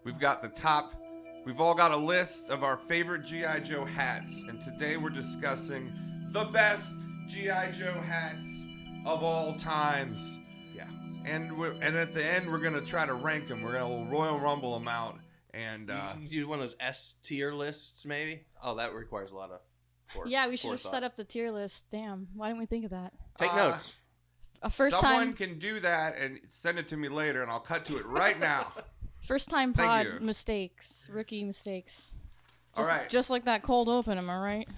We've got the top. We've all got a list of our favorite G.I. Joe hats, and today we're discussing the best G.I. Joe hats of all times. Yeah. And at the end, we're gonna try to rank them. We're gonna Royal Rumble them out, and you do one of those S tier lists, maybe. Oh, that requires a lot of. Yeah, we should have set up the tier list. Damn, why didn't we think of that? Take notes. Someone can do that and send it to me later, and I'll cut to it right now. First time pod mistakes, rookie mistakes. All right. Just like that cold open, am I right?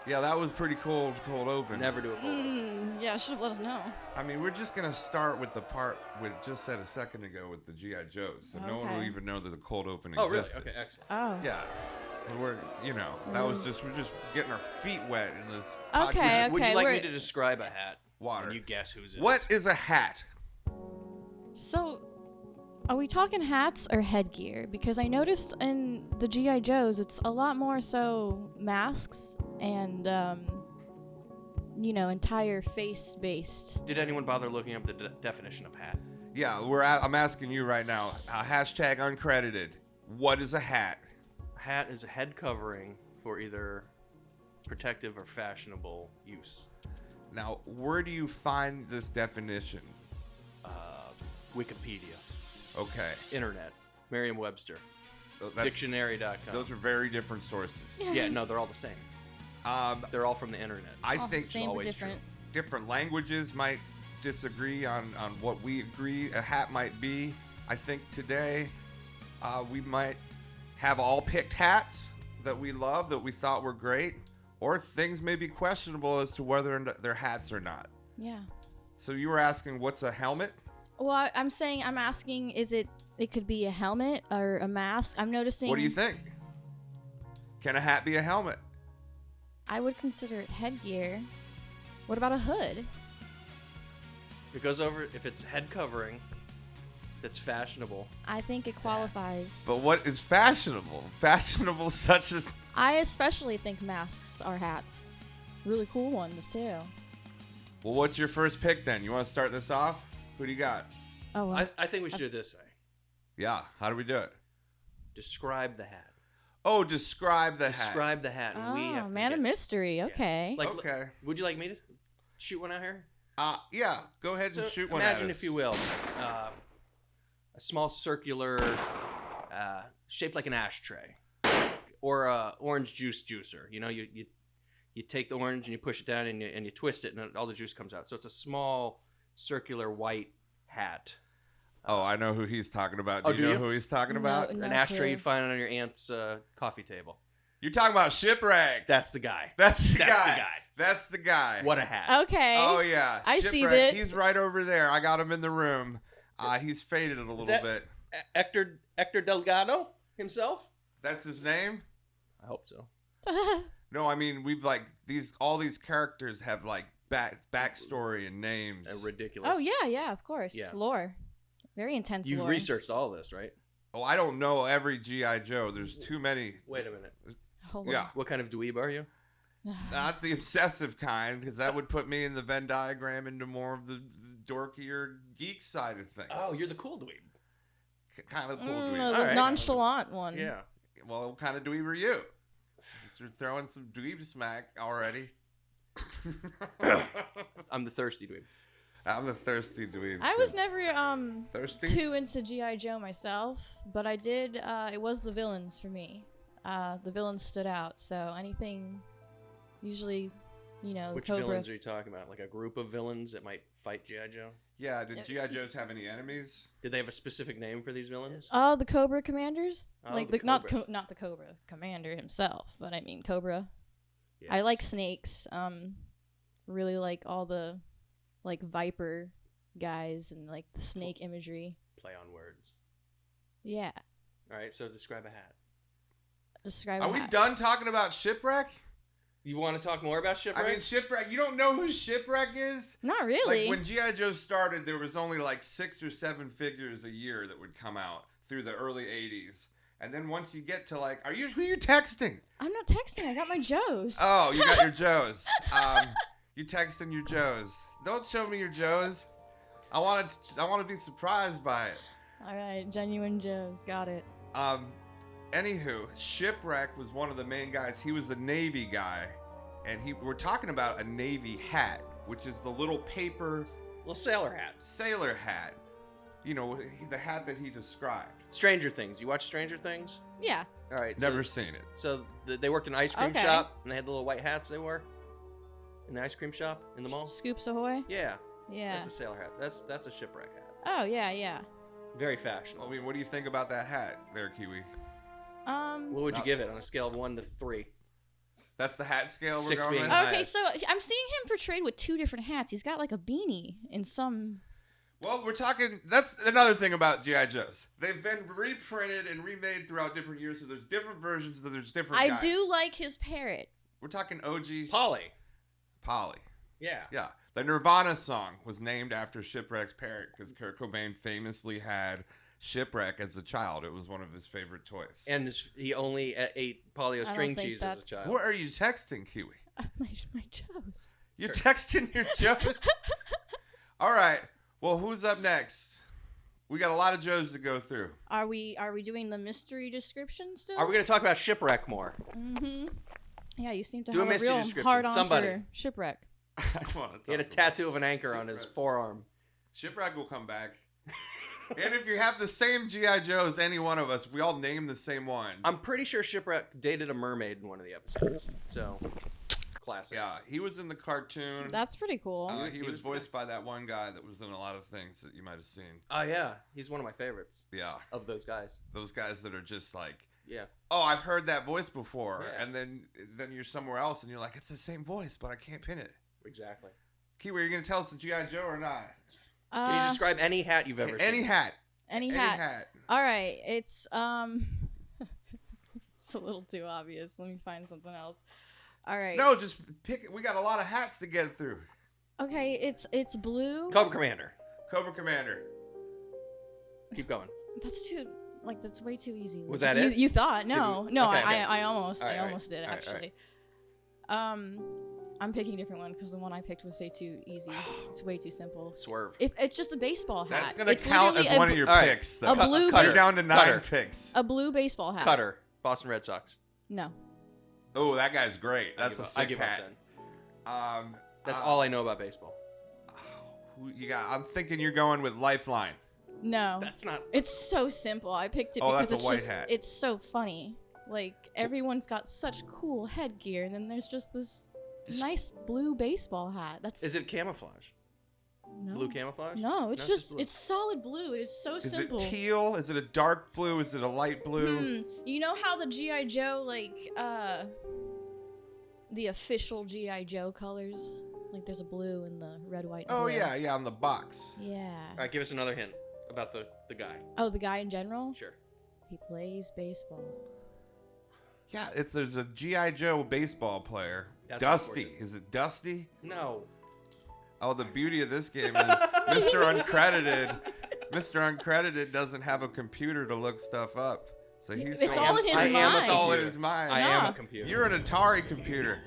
Yeah, that was pretty cold open. Never do a cold open. Yeah, should have let us know. I mean, we're just going to start with the part we just said a second ago with the G.I. Joes. So no one will even know that the cold open existed. Oh, really? Okay, excellent. Oh. Yeah. We're just getting our feet wet in this Okay, Would you like me to describe a hat? Water. And you guess whose it is? What is a hat? So, are we talking hats or headgear? Because I noticed in the G.I. Joes, it's a lot more so masks and, entire face-based. Did anyone bother looking up the definition of hat? Yeah, I'm asking you right now. Hashtag uncredited. What is a hat? A hat is a head covering for either protective or fashionable use. Now, where do you find this definition? Wikipedia. Okay. Internet. Merriam-Webster. Dictionary.com. Those are very different sources. Yeah, no, they're all the same. They're all from the internet. I think same always different. Different languages might disagree on what we agree a hat might be. I think today we might have all picked hats that we love, that we thought were great, or things may be questionable as to whether they're hats or not. Yeah. So you were asking, what's a helmet? Well, I'm asking, it could be a helmet or a mask. I'm noticing. What do you think? Can a hat be a helmet? I would consider it headgear. What about a hood? It goes over, if it's head covering that's fashionable. I think it qualifies. But what is fashionable? Fashionable such as... I especially think masks are hats. Really cool ones, too. Well, what's your first pick then? You want to start this off? Who do you got? Oh, well. I think we should do it this way. Yeah, how do we do it? Describe the hat. Oh, describe the hat. Describe the hat, and we have to man of mystery. Okay. Yeah. Okay. Would you like me to shoot one out here? Yeah. Go ahead and shoot one. Imagine, if you will, a small circular, shaped like an ashtray, or a orange juice juicer. You know, you take the orange and you push it down and you twist it, and all the juice comes out. So it's a small circular white hat. Oh, I know who he's talking about. Do you know who he's talking about? No An ashtray clue. you'd find on your aunt's coffee table. You're talking about Shipwreck. That's the guy. That's the guy. That's the guy. What a hat. Okay. Oh, yeah. I Shipwreck. see that. He's right over there. I got him in the room. He's faded a little bit. Hector Delgado himself? That's his name? I hope so. No, I mean, we've all these characters have backstory and names. Ridiculous. Oh, yeah, of course. Yeah. Lore. Very intense You lore. researched all this, right? Oh, I don't know every G.I. Joe. There's too many. Wait a minute. Hold on. Yeah. What kind of dweeb are you? Not the obsessive kind, because that would put me in the Venn diagram into more of the dorkier geek side of things. Oh, you're the cool dweeb. Kind of cool dweeb. The All right. nonchalant one. Yeah. Well, what kind of dweeb are you? You're throwing some dweeb smack already. I'm the thirsty dweeb. I'm the thirsty dweeb. I was never thirsty. too into G.I. Joe myself, but I did. It was the villains for me. The villains stood out. So anything, usually, Which Cobra. villains are you talking about? Like a group of villains that might fight G.I. Joe? Yeah. Did G.I. Joes have any enemies? Did they have a specific name for these villains? Oh, the Cobra Commanders. Oh, like the not Cobras. not the Cobra Commander himself, but I mean Cobra. Yes. I like snakes. Really like all the Viper guys and the snake imagery. Play on words. Yeah. All right, so describe a hat. Describe. Are we done talking about Shipwreck? You want to talk more about Shipwreck? I mean, Shipwreck. You don't know who Shipwreck is? Not really. When G.I. Joe started, there was only 6 or 7 figures a year that would come out through the early 80s. And then once you get to who are you texting? I'm not texting. I got my Joes. Oh, you got your Joes. You texting your Joes. Don't show me your Joes. I want to be surprised by it. All right, genuine Joes. Got it. Anywho, Shipwreck was one of the main guys. He was the Navy guy, and we're talking about a Navy hat, which is the little paper Little sailor hat. sailor hat. You know, the hat that he described. Stranger Things. You watch Stranger Things? Yeah. All right. Never seen it. So they worked in an ice cream Okay. shop, and they had the little white hats they wore in the ice cream shop in the mall. Scoops Ahoy. Yeah. Yeah. That's a sailor hat. That's a shipwreck hat. Oh yeah, yeah. Very I fashionable. mean, what do you think about that hat there, Kiwi? What would you give it on a scale of 1 to 3? That's the hat scale we're 6 going being with? high. Okay, so I'm seeing him portrayed with 2 different hats. He's got like a beanie in some. Well, we're talking. That's another thing about G.I. Joes. They've been reprinted and remade throughout different years, so there's different versions, so there's different I guys. do like his parrot. We're talking OG Polly. Polly. Yeah. Yeah. The Nirvana song was named after Shipwreck's parrot because Kurt Cobain famously had Shipwreck as a child. It was one of his favorite toys. And he only ate Polly-O I don't string think cheese as a that's- child. What are you texting, Kiwi? My Joes. You're texting your Joes? All right. Well, who's up next? We got a lot of Joes to go through. Are we doing the mystery description still? Are we going to talk about Shipwreck more? Mm-hmm. Yeah, you seem to Do a have a mystery real description. hard on Somebody. for Shipwreck. I want to talk He had a about tattoo of an anchor on his Shipwreck. forearm. Shipwreck will come back. And if you have the same G.I. Joe as any one of us, if we all name the same one. I'm pretty sure Shipwreck dated a mermaid in one of the episodes. So, classic. Yeah, he was in the cartoon. That's pretty cool. He was voiced by that one guy that was in a lot of things that you might have seen. Oh, yeah. He's one of my favorites Yeah, of those guys. those guys that are just like, Yeah. oh, I've heard that voice before. Yeah. And then you're somewhere else and you're like, it's the same voice, but I can't pin it. Exactly. Kiwi, are you going to tell us the G.I. Joe or not? Can you describe any hat you've ever Any seen? hat. Any hat. All right, it's it's a little too obvious. Let me find something else. All right. No, just pick it. We got a lot of hats to get through. Okay, it's blue. Cobra Commander. Cobra Commander. Keep going. That's way too easy. Was that it? You thought? No, Did we- no. okay, okay. I almost All right, did all right, actually. I'm picking a different one because the one I picked was way too easy. It's way too simple. Swerve. If it's just a baseball hat. That's going to It's count as literally one of your all right. picks. a Though. blue Cutter. You're down to 9 Cutter. picks. a blue baseball hat. Cutter. Boston Red Sox. No. Oh, that guy's great. That's a I sick give hat. up then. That's uh, all I know about baseball. Who you got? I'm thinking you're going with Lifeline. No. That's not. It's so simple. I picked it Oh, because that's a it's white just hat. it's so funny. Like everyone's got such cool headgear, and then there's just this nice blue baseball hat. That's Is it camouflage? no. Blue camouflage? No, it's just blue. it's solid blue. It is so Is simple. it teal? Is it a dark blue? Is it a light blue? You know how the G.I. Joe the official G.I. Joe colors? Like there's a blue and the red, white, and Oh blue. yeah, on the box. Yeah. All right, give us another hint about the guy. Oh, the guy in general? Sure. He plays baseball. Yeah, there's a GI Joe baseball player. That's Dusty. unfortunate. Is it Dusty? No. Oh, the beauty of this game is Mr. Uncredited. Mr. Uncredited doesn't have a computer to look stuff up. So he's It's going- all in his I am a mind. It's all in computer. his mind. I am Nah. a computer. You're an Atari computer.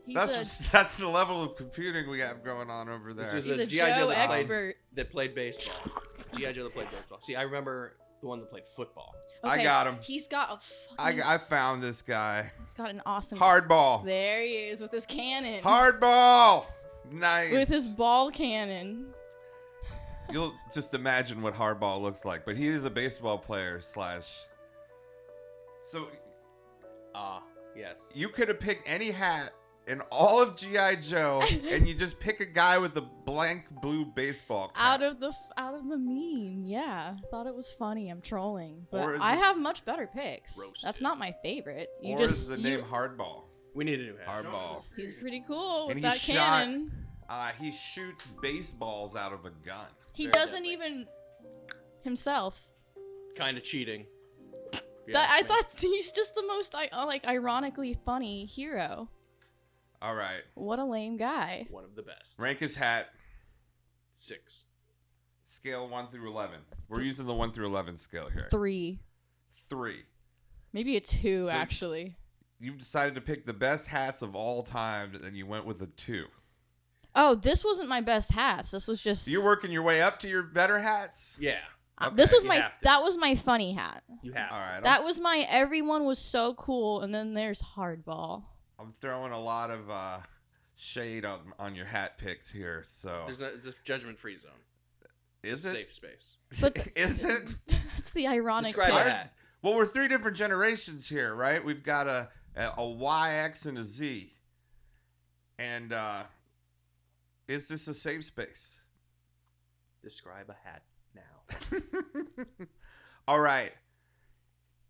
He's That's the level of computing we have going on over This there. was he's a G.I. Joe Joe that played- expert. that played baseball. G.I. Joe that played baseball. See, I remember the one that played football. I got him. He's got a fucking. I found this guy. He's got an awesome. Hardball. There he is with his cannon. Hardball. Nice. With his ball cannon. You'll just imagine what Hardball looks like, but he is a baseball player / So Yes. you could have picked any hat in all of G.I. Joe, and you just pick a guy with a blank blue baseball cap. Out of the meme, yeah. Thought it was funny. I'm trolling, Or but is I it- have much better picks. Roasted. That's not my favorite. You Or just is the you- name Hardball? We need a new hat. Hardball. He's pretty cool with And that he shot- cannon. He shoots baseballs out of a gun. He Very doesn't deadly. even himself. Kind of cheating. I thought he's just the most ironically funny hero. All right. What a lame guy. One of the best. Rank his hat. 6. Scale 1 through 11. We're using the 1 through 11 scale here. 3. 3. Maybe a 2 So- actually. You've decided to pick the best hats of all time, and you went with a 2. Oh, this wasn't my best hats. This was just. You're working your way up to your better hats? Yeah. This was You my have to. that was my funny hat. You have. All right. That was my everyone was so cool, and then there's hardball. I'm throwing a lot of shade on your hat picks here. So It's a judgment-free zone. is It's a it? safe space. But Is it? that's the ironic Describe part. a hat. Well, we're 3 different generations here, right? We've got a Y, X, and a Z. And is this a safe space? Describe a hat now. All right.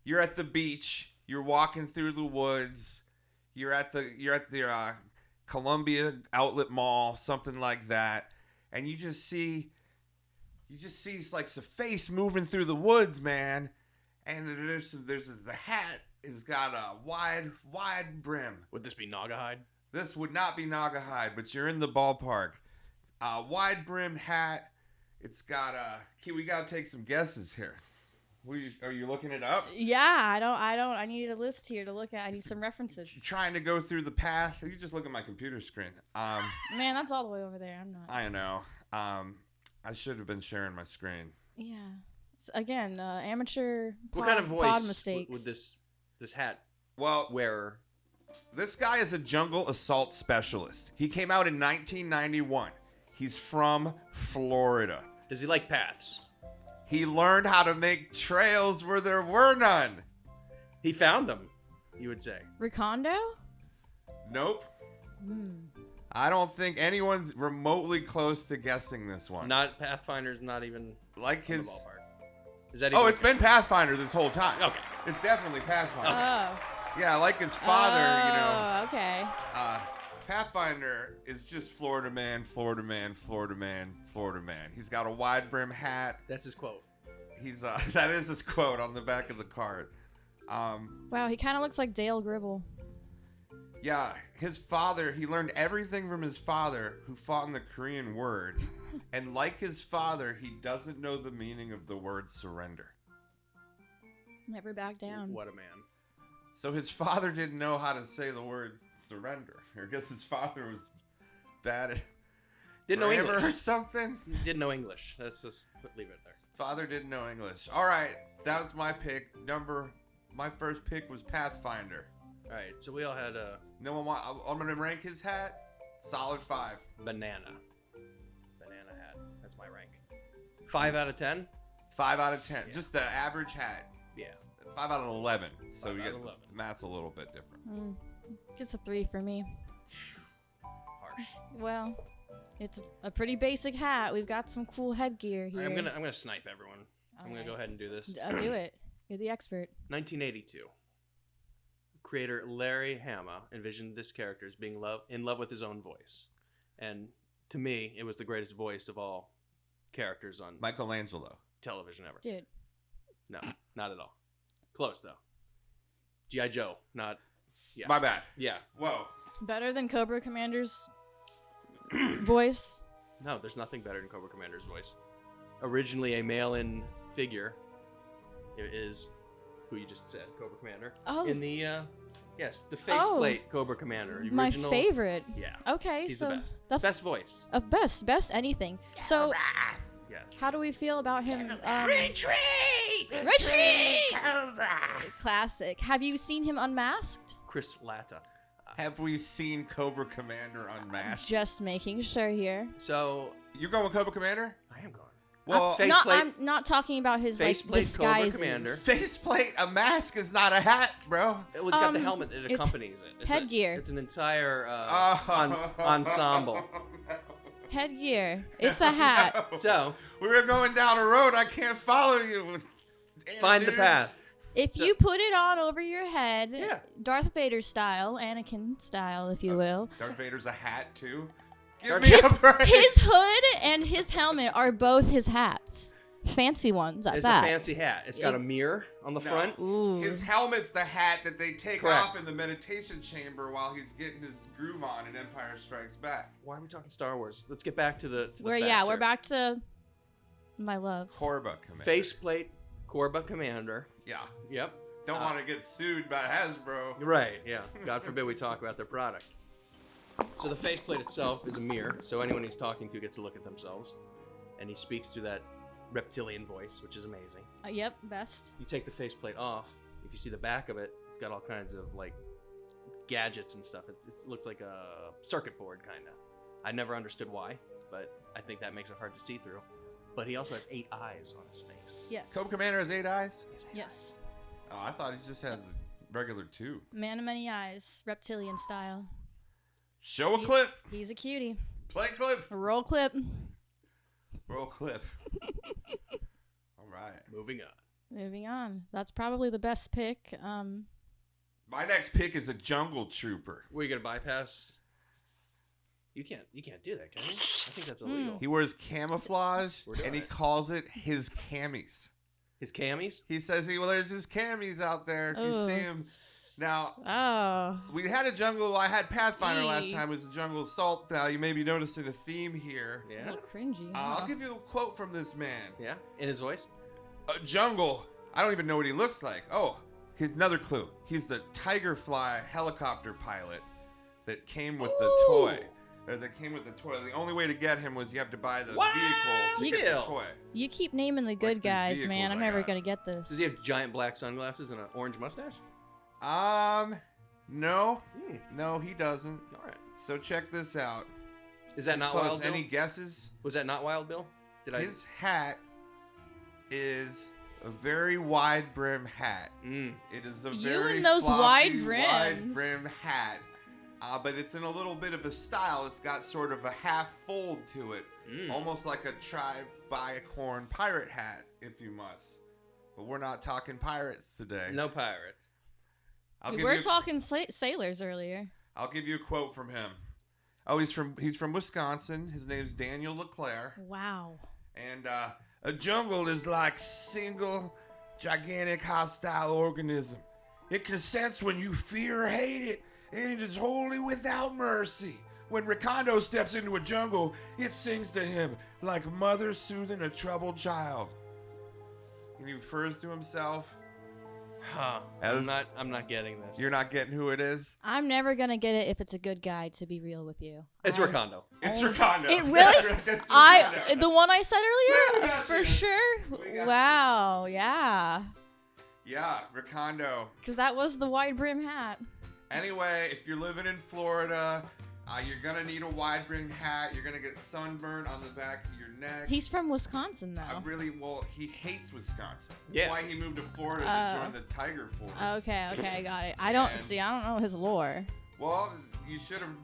You're at the beach. You're walking through the woods. You're at the Columbia Outlet Mall, something like that, and you just see like some face moving through the woods, man. And there's the hat has got a wide brim. Would this be Naugahyde? This would not be Naugahyde, but you're in the ballpark. Wide brimmed hat. It's got we gotta take some guesses here. Are you looking it up? Yeah, I need a list here to look at. I need some references. Trying to go through the path. You just look at my computer screen. Man, that's all the way over there. I'm not. I know. I should have been sharing my screen. Yeah. Again, amateur What kind of pod voice mistakes. would this hat Well, wearer? this guy is a jungle assault specialist. He came out in 1991. He's from Florida. Does he like paths? He learned how to make trails where there were none. He found them, you would say. Recondo? Nope. I don't think anyone's remotely close to guessing this one. Not Pathfinder's, not even Like in the his. ballpark. Is that even Oh, it's been Pathfinder this whole time. Okay. It's definitely Pathfinder. Oh. Yeah, like his father, Oh, okay. Pathfinder is just Florida man, Florida man, Florida man, Florida man. He's got a wide brim hat. That's his quote. He's that is his quote on the back of the card. Wow, he kind of looks like Dale Gribble. Yeah, his father, he learned everything from his father who fought in the Korean War. And like his father, he doesn't know the meaning of the word surrender. Never back down. What a man. So his father didn't know how to say the word surrender. I guess his father was bad at Didn't know grammar or English. something. Didn't know English. Let's just leave it there. Father didn't know English. All right, that was my pick. My first pick was Pathfinder. All right, so we all had a I'm gonna rank his hat solid 5. banana hat. That's my rank. 5 out of 10? 5 out of 10. Yeah. Just the average hat. Yeah. 5 out of 11. So 5 you out get of 11. the math's a little bit different. Just a 3 for me. Harsh. Well, it's a pretty basic hat. We've got some cool headgear All here. right, I'm gonna snipe everyone. I'm gonna go ahead and do this. Do it. You're the expert. 1982. Creator Larry Hama envisioned this character as being in love with his own voice. And to me, it was the greatest voice of all characters on Michelangelo. television ever. Dude. No, not at all. Close, though. G.I. Joe, not... Yeah. My bad. Yeah. Whoa. Better than Cobra Commander's voice. No, there's nothing better than Cobra Commander's voice. Originally a mail-in figure, it is who you just said, Cobra Commander. Oh. In the, yes, the faceplate Cobra Commander. The My original, favorite. Yeah. Okay, He's so the best. that's Best voice. best anything. So Yes. how do we feel about him? Retreat! Classic. Have you seen him unmasked? Chris Latta. Have we seen Cobra Commander unmasked? Just making sure here. So, You're going with Cobra Commander? I am going. Well, Faceplate. I'm not talking about his like Faceplate Cobra disguises. Commander. faceplate, a mask is not a hat, bro. It's got the helmet that it's accompanies it. It's headgear. It's an entire Oh. ensemble. Headgear. It's a hat. So, We were going down a road. I can't follow you. Damn, find the dude. path. If So- you put it on over your head, Yeah. Darth Vader style, Anakin style, if you will. Darth Vader's a hat too. Give Darth- me His, a break. his hood and his helmet are both his hats. Fancy ones at It's that. a fancy hat. It's got a mirror on the No. front. Ooh. His helmet's the hat that they take Correct. off in the meditation chamber while he's getting his groove on in Empire Strikes Back. Why are we talking Star Wars? Let's get back to the We're facts we're here. back to my love. Korba Commander. Faceplate Korba Commander. Yeah. Yep. Don't want to get sued by Hasbro. Right, yeah. God forbid we talk about their product. So the faceplate itself is a mirror, so anyone he's talking to gets to look at themselves. And he speaks through that reptilian voice, which is amazing. Yep, best. You take the faceplate off. If you see the back of it, it's got all kinds of like gadgets and stuff. It looks like a circuit board, kind of. I never understood why, but I think that makes it hard to see through. But he also has 8 eyes on his face. Yes. Cobra Commander has 8 eyes? He has 8 Yes. Oh, I thought he just had the regular 2. Man of many eyes, reptilian style. Show a clip. He's a cutie. Play clip. Roll clip. Roll clip. All right. Moving on. Moving on. That's probably the best pick. My next pick is a jungle trooper. Were you gonna bypass? You can't do that, can you? I think that's illegal. He wears camouflage, We're doing and he it. calls it his camis. His camis? He says there's his camis out there. If you Ugh. see him. Now, Oh. we had a jungle. I had Pathfinder last Eee. time. It was a jungle assault. You may be noticing a theme here. A Yeah. little cringy. I'll give you a quote from this man. Yeah. In his voice? Jungle. I don't even know what he looks like. Oh, here's another clue. He's the Tigerfly helicopter pilot that came with the toy. That came with the toy. The only way to get him was you have to buy the Wow. vehicle to You get kill. the toy. You keep naming the good these guys, man. vehicles I'm I never got. gonna get this. Does he have giant black sunglasses and an orange mustache? No. No, he doesn't. All right. So check this out. Is that It's not close. Wild Bill? Any guesses? Was that not Wild Bill? Did I? His hat is a very wide brim hat. It is a You very and those floppy, wide wide brims. brim hat. But it's in a little bit of a style. It's got sort of a half fold to it. Almost like a tri-bicorn pirate hat, if you must. But we're not talking pirates today. No pirates. We were talking sailors earlier. I'll give you a quote from him. Oh, he's from Wisconsin. His name's Daniel LeClaire. Wow. And a jungle is like single, gigantic, hostile organism. It can sense when you fear or hate it, and it is wholly without mercy. When Recondo steps into a jungle, it sings to him like a mother soothing a troubled child. And he refers to himself. Huh. As- I'm not getting this. You're not getting who it is? I'm never gonna get it if it's a good guy. To be real with you, It's Recondo. It's Recondo. It really? That's Recondo. The one I said We earlier, got for you. sure. We got Wow. Yeah. Yeah, Recondo. Because that was the wide brim hat. Anyway, if you're living in Florida, you're gonna need a wide brim hat. You're gonna get sunburned on the back of your neck. He's from Wisconsin, though. He hates Wisconsin. Yeah. That's why he moved to Florida to join the Tiger Force. Okay, I got it. I And- don't know his lore. Well, you should have.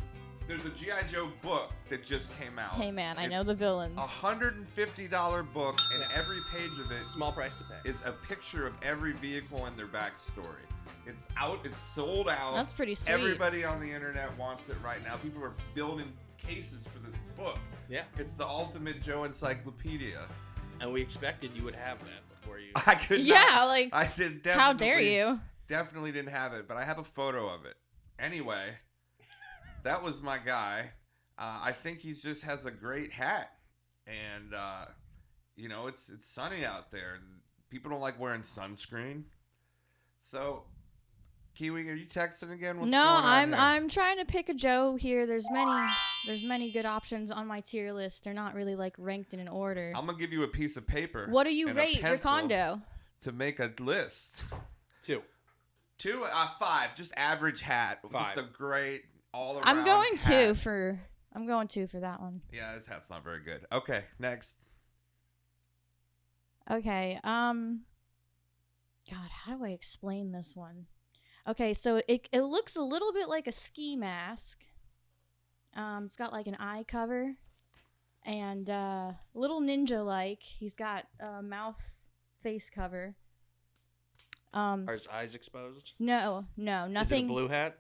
There's a G.I. Joe book that just came out. Hey, man, I know It's the villains. $150 book, and every page of it Small price to pay. is a picture of every vehicle and their backstory. It's out. It's sold out. That's pretty sweet. Everybody on the internet wants it right now. People are building cases for this book. Yeah. It's the ultimate Joe encyclopedia. And we expected you would have that before you. I could Yeah, not, like, I did definitely, how dare you? Definitely didn't have it, but I have a photo of it. Anyway, that was my guy. I think he just has a great hat, and it's sunny out there. People don't like wearing sunscreen, so. Kiwi, are you texting again? What's No, going on here? I'm trying to pick a Joe here. There's many good options on my tier list. They're not really like ranked in an order. I'm gonna give you a piece of paper. What do you and a rate pencil Recondo? to make a list? 2. 5, just average hat. 5. Just a great all around. I'm going hat. 2 for that one. Yeah, this hat's not very good. Okay, next. Okay. God, how do I explain this one? Okay, so it looks a little bit like a ski mask. It's got like an eye cover, and a little ninja-like. He's got a mouth face cover. Are his eyes exposed? No, Is it a nothing. blue hat?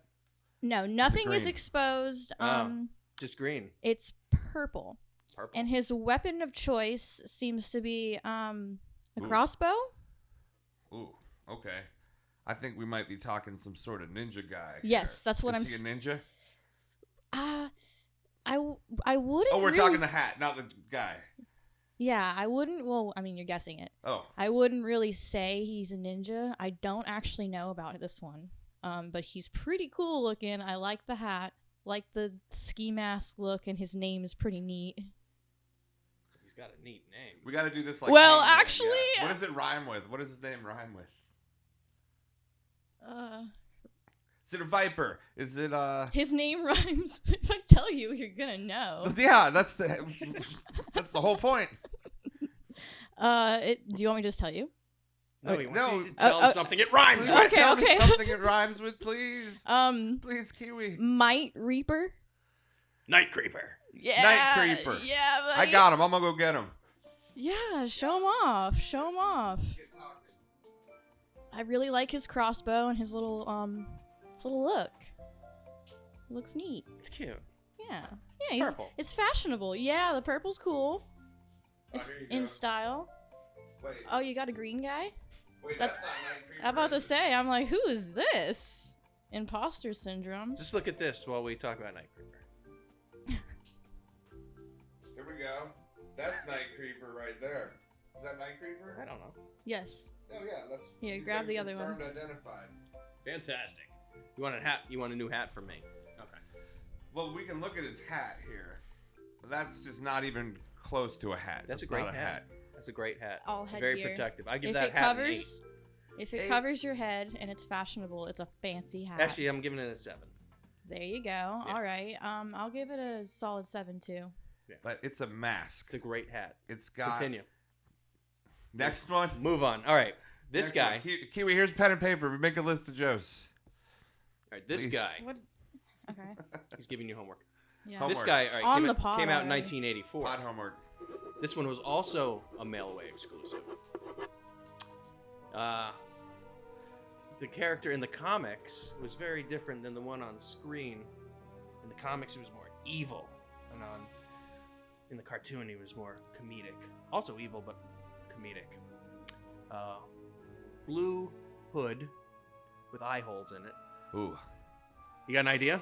No, nothing is green. exposed. Just green. It's purple, Purple. and his weapon of choice seems to be a Ooh. crossbow. Ooh, okay. I think we might be talking some sort of ninja guy. Yes, here. that's what Is he a ninja? I wouldn't. Oh, we're really- talking the hat, not the guy. Yeah, I wouldn't. Well, I mean, you're guessing it. Oh, I wouldn't really say he's a ninja. I don't actually know about this one. But he's pretty cool looking. I like the hat, like the ski mask look, and his name is pretty neat. got a neat name. We got to do this like. Well, Hangman, actually, yeah. What does it rhyme with? What does his name rhyme with? Is it a viper? Is it His name rhymes. If I tell you, you're gonna know. Yeah, that's the whole point. Do you want me to just tell you? No, he wants No. you to tell him something it rhymes with. Okay, Tell me okay. something it rhymes with, please. Please, Kiwi. Might Reaper. Night Creeper. Yeah. Night Creeper. Yeah, buddy. I got him. I'm gonna go get him. Yeah, show him off. Show him off. I really like his crossbow and his little look. It looks neat. It's cute. Yeah. It's Yeah. purple. It's fashionable. Yeah, the purple's cool. It's there you go. in style. Wait. Oh, you got a green guy? Wait, that's- not Night Creeper. I'm about to say, I'm like, who is this? Imposter syndrome. Just look at this while we talk about Night Creeper. Here we go. That's Night Creeper right there. Is that Night Creeper? I don't know. Yes. Oh yeah, that's. Here, he's grab been the other one. confirmed, Identified. Fantastic. You want a hat? You want a new hat from me? Okay. Well, we can look at his hat here. But that's just not even close to a hat. That's a It's great not a hat. That's a great hat. All Very headgear. protective. I give If that it hat covers, if it Eight. covers your head and it's fashionable, it's a fancy hat. an 8. Actually, I'm giving it a 7. There you go. All right. I'll give it a solid 7 too. But it's a mask. It's a great hat. It's got. Continue. Next one. Move on. All right. This Next guy. one. Kiwi, here's pen and paper. We make a list of Joes. All right. This Please. guy. What? Okay. He's giving you homework. Yeah. Homework. This guy. All right. On came, the out- pod came out in already. 1984. Pod homework. This one was also a mail-away exclusive. The character in the comics was very different than the one on screen. In the comics, he was more evil, and in the cartoon, he was more comedic. Also evil, but comedic. Blue hood with eye holes in it. Ooh. You got an idea?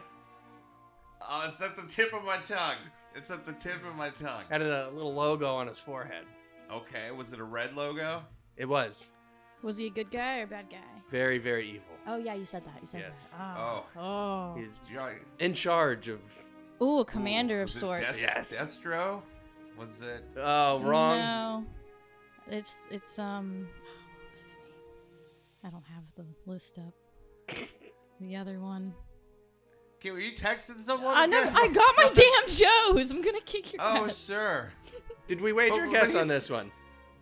Oh, it's at the tip of my tongue. It's at the tip of my tongue. Had a little logo on his forehead. Okay, was it a red logo? It was Was he a good guy or a bad guy? very, very evil. Oh yeah, you said that. You said Yes. that. Oh. He's Yeah. in charge of. Ooh, a commander of Was it sorts. Yes. Destro? Was it? Oh, wrong. No. It's what was his name? I don't have the list up. The other one. Okay, were you texting someone? I again? got my damn Joes. I'm gonna kick your Oh, ass. sure. Did we wager But guess on he's- this one?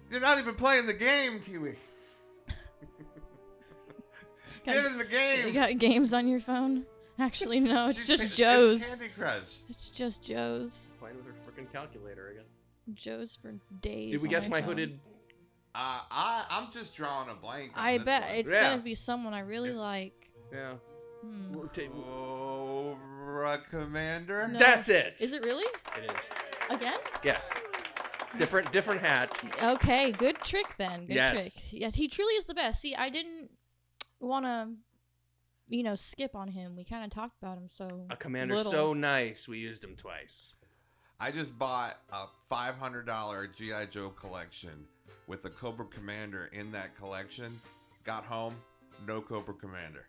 You're not even playing the game, Kiwi. Get in the You game. got games on your phone? Actually, no. It's She's just it's Joe's. Candy Crush. It's just Joe's. Playing with her freaking calculator again. Joe's for days. Did we on guess my phone. hooded? I'm just drawing a blank. On I this bet one. it's Yeah. gonna be someone I really It's- like. Yeah. Hmm. Cobra Commander. No. That's it. Is it really? It is. Again? Yes. Different hat. Okay, good trick then. Good Yes. trick. Yes, he truly is the best. See, I didn't want to, skip on him. We kind of talked about him so A commander little. so nice we used him twice. I just bought a $500 G.I. Joe collection with a Cobra Commander in that collection. Got home, no Cobra Commander.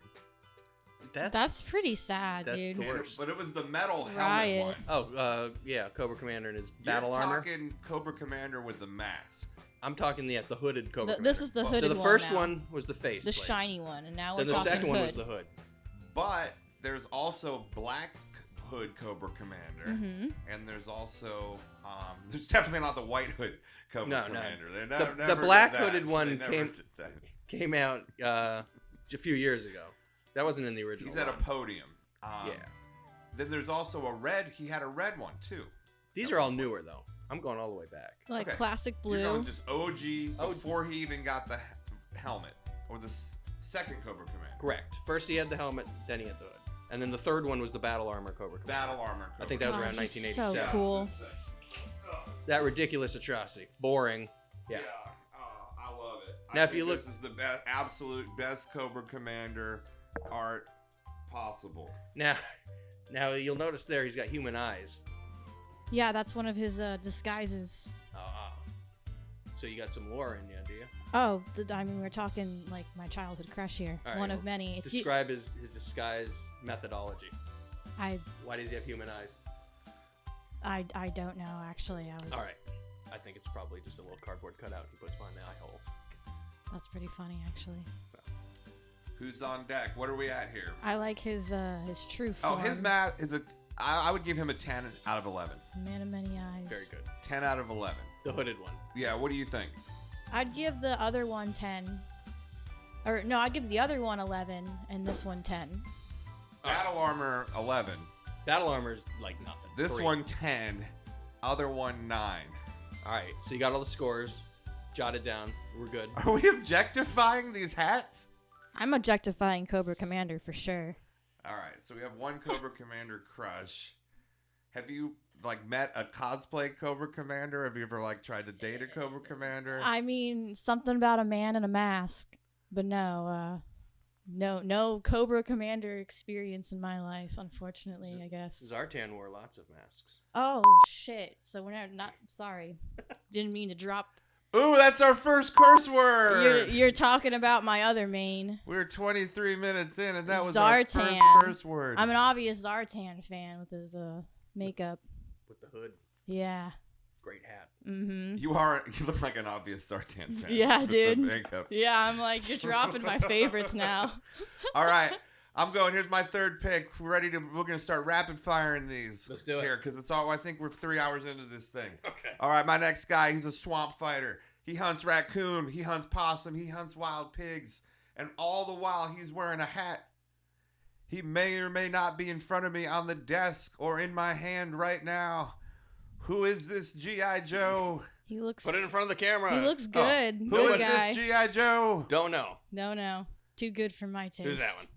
That's pretty sad, That's dude. the worst. But it was the metal helmet Riot. one. Oh, yeah, Cobra Commander in his battle You're armor. talking Cobra Commander with the mask. I'm talking the hooded Cobra This Commander. is the Well, hooded So the one first now. one was the face The plate. shiny one, and now Then we're the talking second one hood. was the hood. But there's also Black Hood Cobra Commander. Mm-hmm. And there's also, there's definitely not the White Hood Cobra No, no. Commander. They The never did black that. hooded one They never came- did that. Came out a few years ago. That wasn't in the original He's at a one. podium. Yeah. Then there's also he had a red one too. These are all newer, though. I'm going all the way back. Like Okay. classic You're blue. going just OG Oh. before he even got the helmet or the second Cobra Commander. Correct. First he had the helmet, then he had the hood. And then the third one was the battle armor Cobra Commander. Battle armor. Cobra I think that was God, around he's 1987. so cool. That ridiculous atrocity. Boring. Yeah. Oh, I love it. Now, I if you think look- this is the absolute best Cobra Commander art possible. Now you'll notice there he's got human eyes. Yeah, that's one of his disguises. So you got some lore in you, do you? Oh, we're talking like my childhood crush here. All right, One of well, many. It's Describe his disguise methodology. I Why does he have human eyes? I don't know actually. I was. All right. I think it's probably just a little cardboard cutout he puts behind the eye holes. That's pretty funny, actually. Who's on deck? What are we at here? I like his true form. Oh, his mask is I would give him a 10 out of 11. Man of many eyes. Very good. 10 out of 11. The hooded one. Yeah, what do you think? I'd give the other one 10. Or, no, I'd give the other one 11 and this one 10. Battle armor 11. Battle armor's like nothing. This 3. one 10. Other one 9. All right, so you got all the scores. Jotted down. We're good. Are we objectifying these hats? I'm objectifying Cobra Commander for sure. All right, so we have one Cobra Commander crush. Have you met a cosplay Cobra Commander? Have you ever tried to date a Cobra Commander? I mean, something about a man in a mask, but no Cobra Commander experience in my life, unfortunately. I guess Zartan wore lots of masks. Oh shit! So we're not sorry. Didn't mean to drop. Ooh, that's our first curse word. You're talking about my other main. We're 23 minutes in, and that was Zartan. our first curse word. I'm an obvious Zartan fan with his makeup. With the hood. Yeah. Great hat. Mm-hmm. You look like an obvious Zartan fan. Yeah, with dude. the makeup. Yeah, I'm like, you're dropping my favorites now. All right. I'm going. Here's my third pick. We're going to start rapid firing these. Let's do it. Here, because I think we're 3 hours into this thing. Okay. All right, my next guy, he's a swamp fighter. He hunts raccoon, he hunts possum, he hunts wild pigs, and all the while he's wearing a hat. He may or may not be in front of me on the desk or in my hand right now. Who is this G.I. Joe? He looks. Put it in front of the camera. He looks good. Who Good is guy. this G.I. Joe? Don't know. No. Too good for my taste. Who's that one?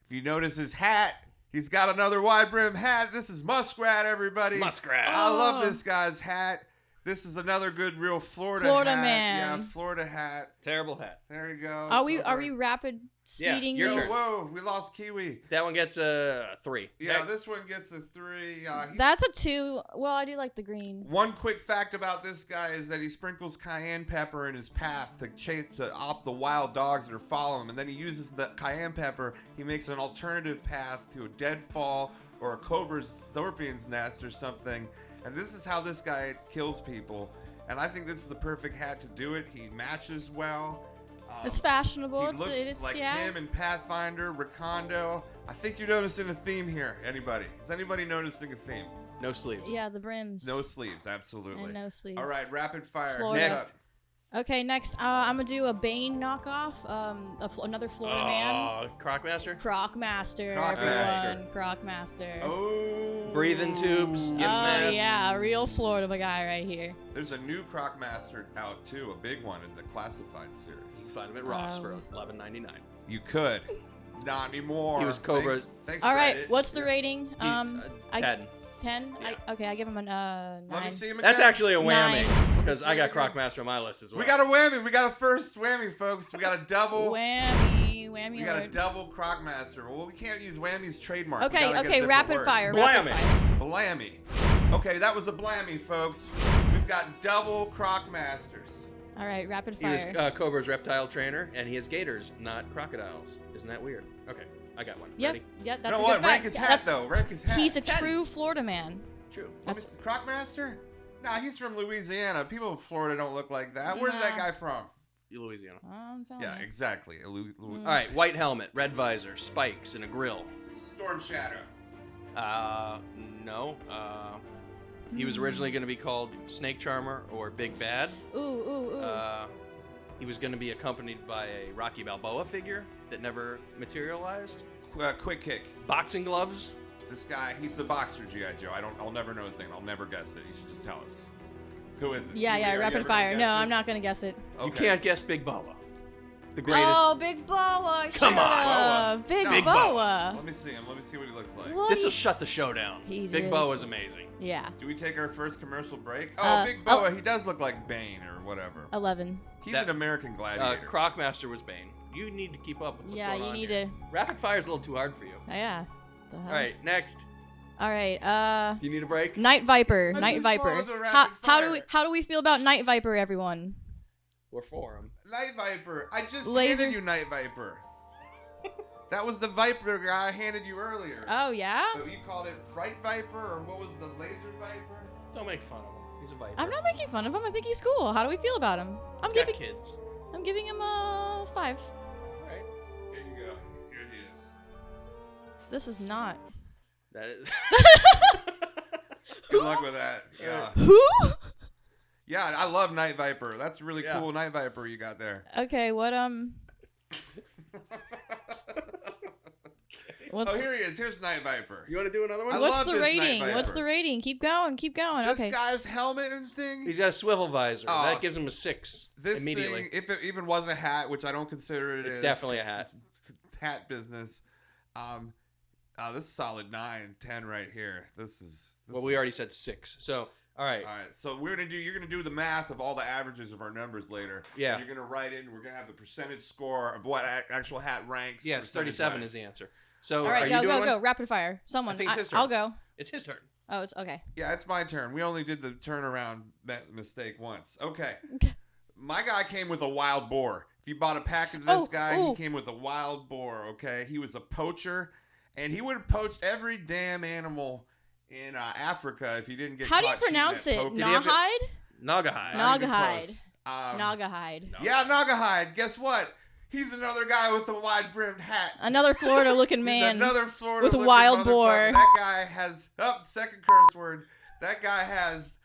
If you notice his hat, he's got another wide brim hat. This is Muskrat, everybody. Muskrat. I love this guy's hat. This is another good, real Florida hat. man. Yeah, Florida hat. Terrible hat. There you go. Are we rapid Yeah, speeding your these? turn. Whoa, we lost Kiwi. That one gets a 3. Yeah, this one gets a 3. That's a 2. Well, I do like the green. One quick fact about this guy is that he sprinkles cayenne pepper in his path to chase off the wild dogs that are following him. And then he uses the cayenne pepper. He makes an alternative path to a deadfall or a cobra's scorpion's nest or something. And this is how this guy kills people. And I think this is the perfect hat to do it. He matches well. It's fashionable. He looks It's like yeah. him and Pathfinder, Recondo. I think you're noticing a theme here. Anybody? Is anybody noticing a theme? No sleeves. Yeah, the brims. No sleeves, absolutely. And no sleeves. All right, rapid fire. Florida. Next. Okay, next, I'm gonna do a Bane knockoff. Another Florida man. Crocmaster. Crocmaster, Crocmaster. everyone. Crocmaster. Oh. Breathing tubes. Give mask. Yeah, a real Florida guy right here. There's a new Crocmaster out too, a big one in the classified series. You can find him at Ross for $11.99. You could. Not anymore. He was Cobra. Thanks All right, Reddit. what's the rating? 10. 10. Yeah. I give him a 9. Let me see him again. That's actually a whammy 9. because I got Let me see it Crocmaster on my list as well. We got a whammy. We got a first whammy, folks. We got a double. Whammy We got a alert. double Crocmaster. Well, we can't use whammy's trademark. Okay, We gotta get a different rapid word. fire. Blammy. Rapid fire. Blammy. Okay, that was a blammy, folks. We've got double Crocmasters. All right, rapid He was fire. Cobra's reptile trainer, and he has gators, not crocodiles. Isn't that weird? Okay, I got one. Yep, Ready? yep, You that's know a what? good fact. Rank his Yeah, hat, that's- though. Rank his hat. He's a 10. true Florida man. True. Let me see. Crocmaster? Nah, he's from Louisiana. People in Florida don't look like that. Where's that Nah. guy from? Louisiana. I'm telling Yeah, you. exactly. All right, white helmet, red visor, spikes, and a grill. Storm Shadow. No. He was originally going to be called Snake Charmer or Big Bad. Ooh. He was going to be accompanied by a Rocky Balboa figure that never materialized. Quick kick. Boxing gloves. This guy, he's the boxer G.I. Joe. I'll never know his name. I'll never guess it. You should just tell us. Who is it? Yeah, Are you rapid ever fire. gonna No, guess I'm this? not gonna guess it. You Okay. can't guess Big Boa. The greatest. Oh, Big Boa. Come on. Big Big Boa. Let me see him. Let me see what he looks like. What? This will shut the show down. He's Big really- Boa's amazing. Yeah. Do we take our first commercial break? Oh, Big Boa. He does look like Bane or whatever. 11. He's That- an American gladiator. Crocmaster was Bane. You need to keep up with what's Yeah, going you on need here. to. Rapid fire's a little too hard for you. Yeah. The hell? All right, next. All right. Do you need a break? Night Viper. I Night just Viper. followed the rapid How do we feel about Night Viper, everyone? We're for him. Night Viper. I just Laser- handed you Night Viper. That was the Viper guy I handed you earlier. Oh yeah. But you called it Fright Viper, or what was the Laser Viper? Don't make fun of him. He's a Viper. I'm not making fun of him. I think he's cool. How do we feel about him? He's got kids. I'm giving him a 5. All right. Here you go. Here he is. This is not. That is. Good luck with that. Yeah. Who? Yeah, I love Night Viper. That's really Yeah. cool Night Viper you got there. Okay, what What's Oh, here he is. Here's Night Viper. You want to do another one? I What's love the this rating? Night What's Viper. the rating? Keep going. This Okay. guy's helmet and thing. He's got a swivel visor. Oh. That gives him a 6 This immediately. thing, if it even was a hat, which I don't consider it It's is, definitely a hat. it's hat business. This is solid 9, 10 right here. This is. Well, we already said 6. So, all right. All right, so you're gonna do the math of all the averages of our numbers later. Yeah. You're gonna write in. We're gonna have the percentage score of what actual hat ranks. Yeah, it's 37 is the answer. So, All right, are go, you doing go, one? go. Rapid fire. Someone. I think it's his turn. I'll go. It's his turn. Oh, it's okay. Yeah, it's my turn. We only did the turnaround mistake once. Okay. My guy came with a wild boar. If you bought a pack of this guy, he came with a wild boar, okay? He was a poacher, and he would have poached every damn animal in Africa if he didn't get How do you caught cheating pronounce at it? poker. Nawhide? Naugahyde. Nog- Not even Naugahyde. close. Naugahyde. Yeah, Naugahyde. Guess what? He's another guy with a wide-brimmed hat. Another Florida-looking He's man. another Florida with a wild boar. That guy has second curse word. That guy has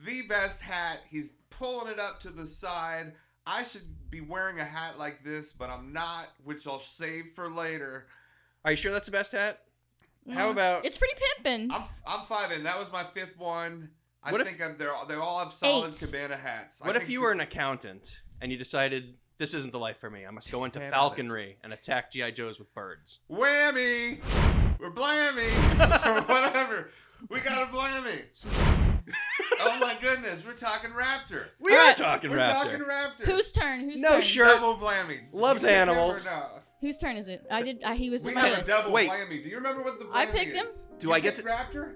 the best hat. He's pulling it up to the side. I should be wearing a hat like this, but I'm not, which I'll save for later. Are you sure that's the best hat? How about... It's pretty pimpin'. I'm 5 in. That was my 5th one. I What think they all have solid 8. cabana hats. What if you were an accountant and you decided, this isn't the life for me. I must go into Damn it. falconry and attack G.I. Joes with birds. Whammy! We're blammy! or whatever. We got a blammy. Oh my goodness, we're talking raptor. We All are right. talking We're raptor. talking raptor. Whose turn? Whose No turn? shirt. Double blammy. Loves You picked him or animals. no? Whose turn is it? He was We in my had a list. double Wait. blammy. Do you remember what the blammy I picked him. is? Do You I get picked to- raptor?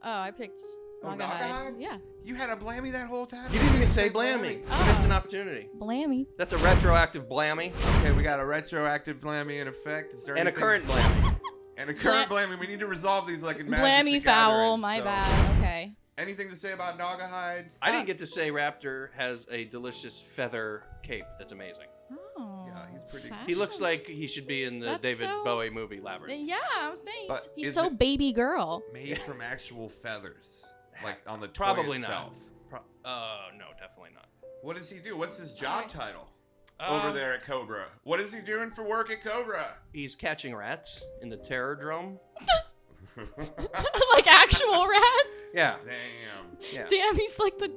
Oh, I picked Oh, Naugahyde. Naugahyde? Yeah. You had a blammy that whole time? You didn't even say picked blammy. You Oh. missed an opportunity. Blammy. That's a retroactive blammy Okay, we got a retroactive blammy in effect. Is there and a anything- current blammy. And a current blammy. We need to resolve these like in Magic Blammy the foul. Gathering, My so- bad. Okay. Anything to say about Naugahyde? I didn't get to say raptor has a delicious feather cape that's amazing. Oh. Yeah, he's pretty- fashion. He looks like he should be in the That's David so- Bowie movie Labyrinth. Yeah, I'm saying But he's is so it- baby girl. Made from actual feathers. Like on the toy Probably itself. not. No, definitely not. What does he do? What's his job Alright. title? Over there at Cobra. What is he doing for work at Cobra? He's catching rats in the terror drome. Like actual rats. Yeah. Damn. Yeah. Damn, he's like the Do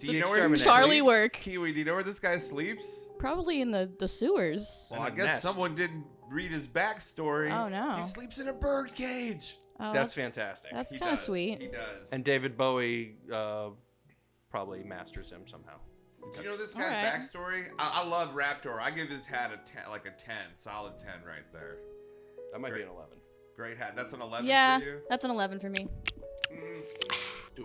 you The know where he exterminator. Charlie sleeps? work. Kiwi, do you know where this guy sleeps? probably in the sewers. Well, In I a guess nest. someone didn't read his backstory. Oh, no. He sleeps in a bird cage. Oh, That's fantastic. that's He kind of does. sweet. He does. And David Bowie probably masters him somehow. Do you know this guy's Alright. backstory? I love Raptor. I give his hat a 10, like a 10, solid 10 right there. That might Great. be an 11. Great hat. That's an 11 Yeah, for you? that's an 11 for me.